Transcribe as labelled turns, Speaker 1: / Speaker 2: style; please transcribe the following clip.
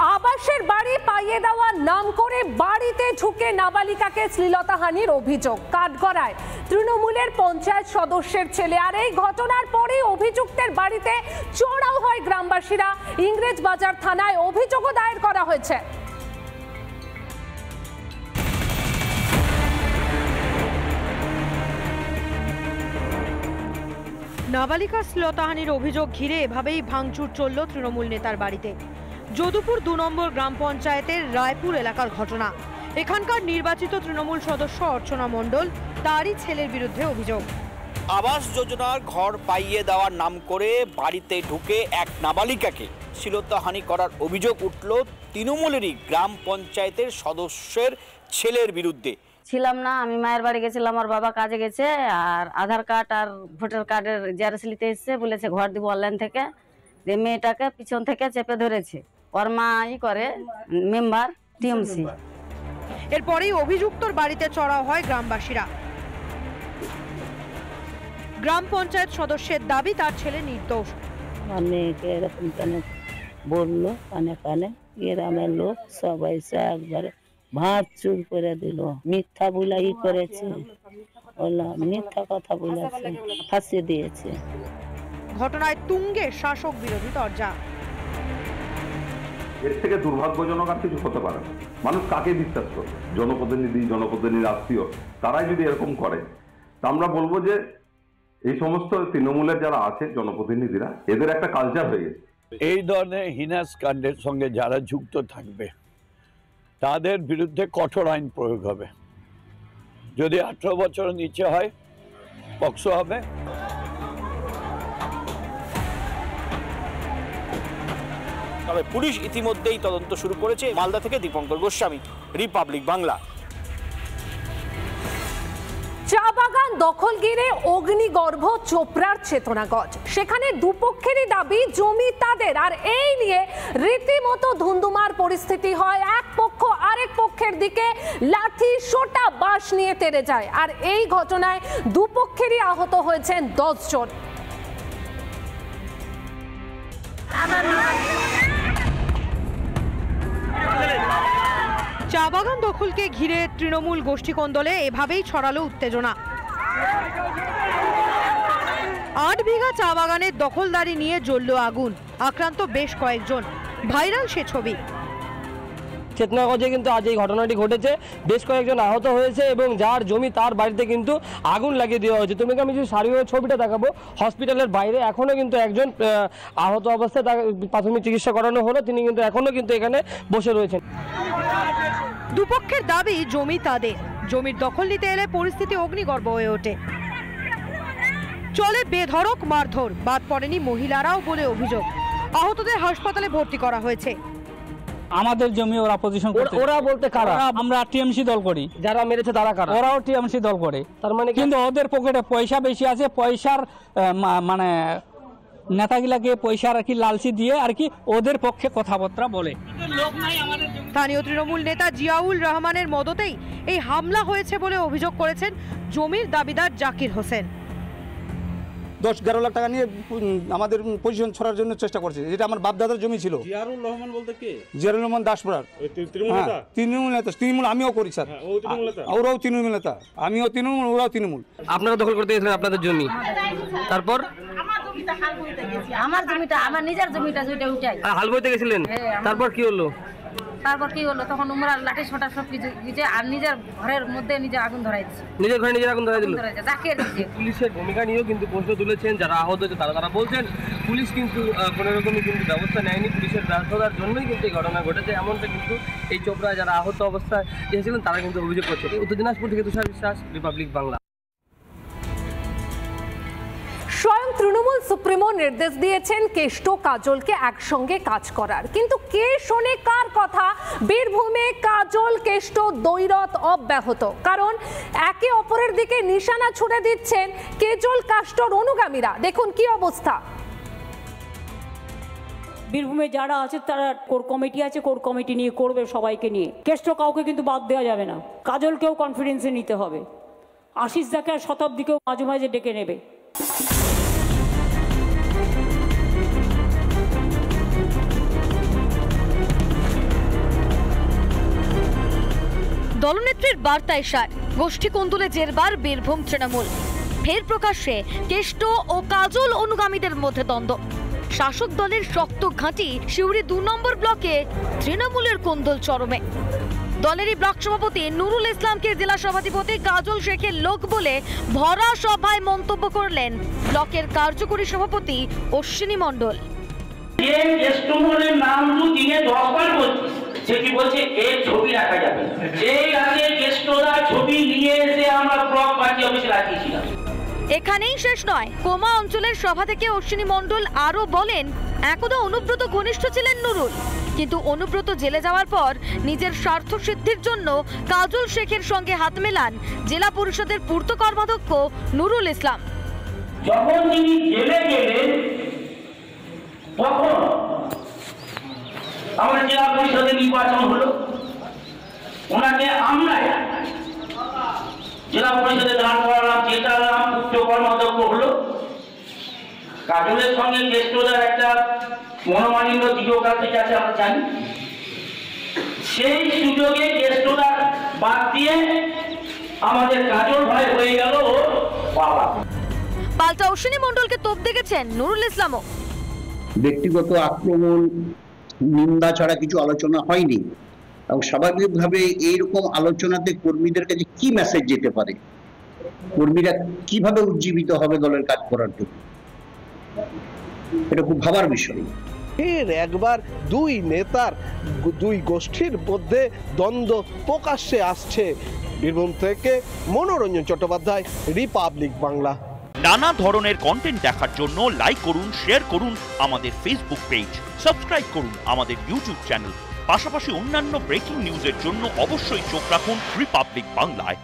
Speaker 1: আবাসের বাড়ি পাইয়ে দেওয়ার নাম করে বাড়িতে ঢুকে নাবালিকাকে শ্লীলতাহানির অভিযোগ কাঠগড়ায় তৃণমূলের পঞ্চায়েত সদস্যের ছেলে। আর এই ঘটনার পরেই অভিযুক্তের বাড়িতে চড়াও হয় গ্রামবাসীরা। ইংরেজবাজার থানায় অভিযোগও দায়ের করা হয়েছে।
Speaker 2: নাবালিকা শ্লীলতাহানির অভিযোগ ঘিরে এভাবেই ভাঙচুর চলল তৃণমূল নেতার বাড়িতে। যদুপুর ২ নম্বর গ্রাম পঞ্চায়েতের রায়পুর এলাকার ঘটনা। এখানকার নির্বাচিত তৃণমূল সদস্য অর্চনা মণ্ডল, তারই ছেলের বিরুদ্ধে অভিযোগ।
Speaker 3: আবাস যোজনার ঘর পাইয়ে দেওয়ার নাম করে বাড়িতে ঢুকে এক নাবালিকাকে শ্লীলতাহানি করার অভিযোগ উঠল তৃণমূলেরই গ্রাম পঞ্চায়েতের সদস্যের ছেলের বিরুদ্ধে।
Speaker 4: ছিলাম না, আমি মায়ের বাড়ি গেছিলাম, আমার বাবা কাজে গেছে, আর আধার কার্ড আর ভোটার কার্ডের জেরক্স নিতে এসেছে, বলেছে ঘর দিব অনলাইন থেকে। যে মেয়েটাকে পিছন থেকে চেপে ধরেছে, ওর মা করে মেম্বার টিএমসি।
Speaker 2: এরপরেই অভিযুক্তর বাড়িতে চড়াও হয় গ্রামবাসীরা। গ্রাম পঞ্চায়েত সদস্যের দাবি তার ছেলে নির্দোষ।
Speaker 5: মেয়েকে এরকম কেন বললো, কানে কানে গ্রামের লোক সবাই একবারে ভাত চুর করে দিল, মিথ্যা বুলাই করেছে, মিথ্যা কথা বলেছে, ফাঁসিয়ে দিয়েছে।
Speaker 2: ঘটনায় তুঙ্গে শাসক বিরোধী তরজা।
Speaker 6: এর থেকে দুর্ভাগ্যজনক আর কিছু হতে পারে না। মানুষ কাকে বিশ্বাস করে? জনপ্রতিনিধি আত্মীয়, তারাই যদি এরকম করে, তা আমরা বলবো যে এই সমস্ত তৃণমূলের যারা আছে জনপ্রতিনিধিরা, এদের একটা কালচার হয়ে গেছে।
Speaker 7: এই ধরনের হিনাস কাণ্ডের সঙ্গে যারা যুক্ত থাকবে তাদের বিরুদ্ধে কঠোর আইন প্রয়োগ হবে। যদি 18 বছরের নিচে হয় পক্সো হবে।
Speaker 3: তবে পুলিশ ইতিমধ্যেই তদন্ত শুরু করেছে। মালদা থেকে দীপঙ্কর গোস্বামী, রিপাবলিক বাংলা।
Speaker 1: চা বাগান দখল ঘিরে অগ্নিগর্ভ চোপড়ার চেতনাগঞ্জ। সেখানে দুপক্ষেরই দাবি জমি তাদের, আর এই নিয়ে রীতিমতো ধুন্ধুমার পরিস্থিতি হয়। এক পক্ষ আরেক পক্ষের দিকে লাঠি সোটা বাঁশ নিয়ে তেড়ে যায়, আর এই ঘটনায় দুপক্ষেরই আহত হয়েছেন 10 জন।
Speaker 2: চা বাগান দখলকে ঘিরে তৃণমূল গোষ্ঠী কোন্দলে এভাবেই ছড়ালো উত্তেজনা। 8 বিঘা চা বাগানের দখলদারি নিয়ে জ্বলল আগুন, আক্রান্ত বেশ কয়েকজন। ভাইরাল সে ছবি।
Speaker 8: চেতনাগঞ্জে কিন্তু আজ এই ঘটনাটি ঘটেছে, বেশ কয়েকজন আহত হয়েছে এবং যার জমি তার বাড়িতে কিন্তু আগুন লাগিয়ে দেওয়া হয়েছে। তোমাকে আমি যদি শারীরিক ছবিটা দেখাবো, হসপিটালের বাইরে এখনো কিন্তু একজন আহত অবস্থায় তাকে প্রাথমিক চিকিৎসা করানো হলো, তিনি কিন্তু এখনো কিন্তু এখানে বসে রয়েছেন।
Speaker 2: দুপক্ষের দাবি জমি তাদের, জমির দখল নিতে এলে পরিস্থিতি অগ্নিগর্ভ হয়ে ওঠে। চলে বেধড়ক মারধর, বাদ পড়েনি মহিলারাও বলে অভিযোগ। আহতদের হাসপাতালে ভর্তি করা হয়েছে।
Speaker 8: আমাদের জমি ওরা পজিশন করতে, ওরা বলতে কারা? আমরা টিএমসি দল করি, যারা মেরেছে তারা কারা? ওরাও টিএমসি দল করে। তার মানে কিন্তু ওদের পকেটে পয়সা বেশি আছে, পয়সার মানে নেতাগুলাকে পয়সা আর কি লালচি দিয়ে আর কি ওদের পক্ষে কথাবার্তা বলে।
Speaker 2: স্থানীয় তৃণমূল নেতা জিয়াউল রহমানের মদতেই এই হামলা হয়েছে বলে অভিযোগ করেছেন জমির দাবিদার জাকির হোসেন।
Speaker 9: 10-11 লাখ টাকা নিয়ে আমাদের পজিশন ছড়ার জন্য চেষ্টা করছে, যেটা আমার বাপদাদার জমি ছিল।
Speaker 10: জিয়াউল রহমান বলতে কে?
Speaker 9: জিয়াউল রহমান দাসপাড়ার তৃণমূল নেতা। তৃণমূল আমিও করি স্যার, ওরাও তৃণমূল নেতা, আমিও তৃণমূল, ওরাও তৃণমূল।
Speaker 8: আপনারা দখল করতে গেছিলেন আপনাদের জমি, তারপর
Speaker 4: আমার জমিটা, আমার নিজের জমিটা যেটা উঠাই
Speaker 8: হাল বইতে গেছিলেন, তারপর কি হলো?
Speaker 4: তারপর কি হলো, তখন উমরা লাঠি ছোটা সব কিছু দিয়েছে, আর নিজের ঘরের মধ্যে নিজে আগুন ধরাই দিচ্ছে।
Speaker 8: নিজের ঘরে নিজের আগুন ধরাই দিল।
Speaker 4: পুলিশের
Speaker 8: ভূমিকা নিয়েও কিন্তু প্রশ্ন তুলেছেন যারা আহত হয়েছে তারা বলছেন পুলিশ কিন্তু কোনো রকমই কিন্তু ব্যবস্থা নেয়নি, পুলিশের ব্যর্থতার জন্যই কিন্তু এই ঘটনা ঘটেছে, এমনটা কিন্তু এই চোপড়ায় যারা আহত অবস্থায় এসেছিলেন তারা কিন্তু অভিযোগ করছে। উত্তর দিনাজপুর থেকে তুষার বিশ্বাস, রিপাবলিক বাংলা।
Speaker 1: স্বয়ং তৃণমূল সুপ্রিমো নির্দেশ দিয়েছেন কেষ্ট কাজলকে একসঙ্গে কাজ করার, কিন্তু কে শোনে কার কথা? বীরভূমে কাজল কেষ্ট দ্বৈরথ অব্যাহত, কারণ একে অপরের দিকে নিশানা ছুড়ে দিচ্ছেন কেজল কাষ্টর অনুগামীরা। দেখুন কি অবস্থা।
Speaker 11: বীরভূমে যারা আছে তারা কোর কমিটি আছে, কোর কমিটি নিয়ে করবে সবাইকে নিয়ে। কেষ্ট কাউকে কিন্তু বাদ দেওয়া যাবে না, কাজলকেও কনফিডেন্সে নিতে হবে, আশিস দাকে আর শতাব্দীকেও মাঝে মাঝে ডেকে নেবে।
Speaker 10: দলনেত্রীর বার্তায় সার, গোষ্ঠী কোন্দলে জেরবার বীরভূম তৃণমূল। ফের প্রকাশ্যে কেষ্ট ও কাজল অনুগামীদের মধ্যে দ্বন্দ্ব। শাসক দলের শক্ত ঘাঁটি সিউড়ি 2 নম্বর ব্লকে তৃণমূলের কোন্দল চরমে। দলেরই ব্লক সভাপতি নুরুল ইসলামকে জেলা সভাধিপতি কাজল শেখের লোক বলে ভরা সভায় মন্তব্য করলেন ব্লকের কার্যকরী সভাপতি অশ্বিনী মণ্ডল।
Speaker 12: নাম তো দিনে 10 বার বলছি, সে কি বলছে এর ছবি রাখা যাবে, এই আগে কেষ্টদার ছবি নিয়ে এসে আমরা ব্লক পার্টি অফিসে রাখিয়েছিলাম।
Speaker 10: এখানেই শেষ নয়, কোমা অঞ্চলের সভা থেকে অশ্বিনী মণ্ডল আরো বলেন, একদা অনুব্রত ঘনিষ্ঠ ছিলেন নুরুল, কিন্তু অনুব্রত জেলে যাওয়ার পর নিজের স্বার্থ সিদ্ধির জন্য কাজল শেখের সঙ্গে হাত মেলান জেলা পরিষদের পূর্ত কর্মাধ্যক্ষ নুরুল ইসলাম।
Speaker 12: যখন তিনি জেলে গেলেন তখন আমাদের জেলা পরিষদের নির্বাচন হলো, ওনাকে আমরা জেলা পরিষদে দাঁড় করালাম, জেতালাম, পূর্ত কর্মাধ্যক্ষ হলো। কাজলের সঙ্গে কেষ্টদার একটা মনোমালিন্য দীর্ঘকাল থেকে আছে আমরা জানি। সেই সুযোগে কেষ্টদার বাদ দিয়ে আমাদের কাজল ভাই হয়ে গেল বাবা।
Speaker 10: পাল্টা অশ্বিনী মণ্ডলকে তোপ দেখেছেন নুরুল ইসলামও।
Speaker 13: ব্যক্তিগত আক্রমণ, নিন্দা ছাড়া কিছু আলোচনা হয়নি এবং স্বাভাবিকভাবে এইরকম আলোচনাতে কর্মীদের কাছে কি মেসেজ যেতে পারে, কর্মীরা কিভাবে উজ্জীবিত হবে দলের কাজ করার জন্য, এটা খুব ভাবার বিষয়।
Speaker 14: ফের একবার দুই নেতার, দুই গোষ্ঠীর মধ্যে দ্বন্দ্ব প্রকাশ্যে আসছে। বীরভূম থেকে মনোরঞ্জন চট্টোপাধ্যায়, রিপাবলিক বাংলা।
Speaker 15: নানা ধরনের কন্টেন্ট দেখার জন্য লাইক করুন, শেয়ার করুন আমাদের ফেসবুক পেজ, সাবস্ক্রাইব করুন আমাদের ইউটিউব চ্যানেল। পাশাপাশি অন্যান্য ব্রেকিং নিউজের জন্য অবশ্যই চোখ রাখুন রিপাবলিক বাংলায়।